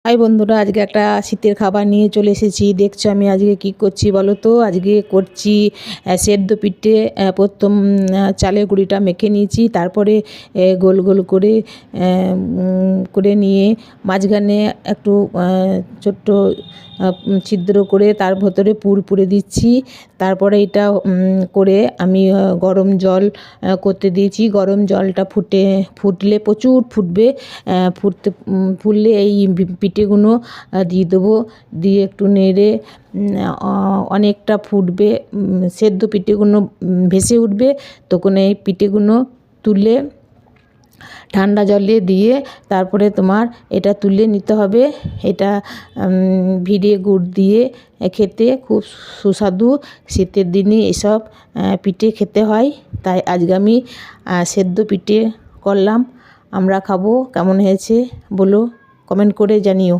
High বন্ধুরা, আজকে একটা শীতের খাবার নিয়ে চলে এসেছি। দেখছো আমি আজকে কি করছি বলো তো? আজকে করছি সেদ্ধ পিঠে। প্রথম চালের গুঁড়িটা মেখে নিয়েছি, তারপরে গোল গোল করে করে নিয়ে মাঝখানে একটু ছোট্ট ছিদ্র করে তার ভেতরে পুর পুরে দিচ্ছি। তারপরে এটা করে আমি গরম জল করতে দিয়েছি। গরম জলটা ফুটলে প্রচুর ফুটবে, ফুললে এই পিঠেগুলো দিয়ে দেবো, দিয়ে একটু নেড়ে অনেকটা ফুটবে, সেদ্ধ পিঠেগুলো ভেসে উঠবে। তখন এই পিঠেগুলো তুলে ঠান্ডা জলে দিয়ে তারপরে তোমার এটা তুলে নিতে হবে। এটা ভিড়ে গুড় দিয়ে খেতে খুব সুস্বাদু। শীতের দিনে এসব পিঠে খেতে হয়। তাই আজকে আমি সেদ্ধ পিঠে করলাম, আমরা খাবো। কেমন হয়েছে বলো, কমেন্ট করে জানিও।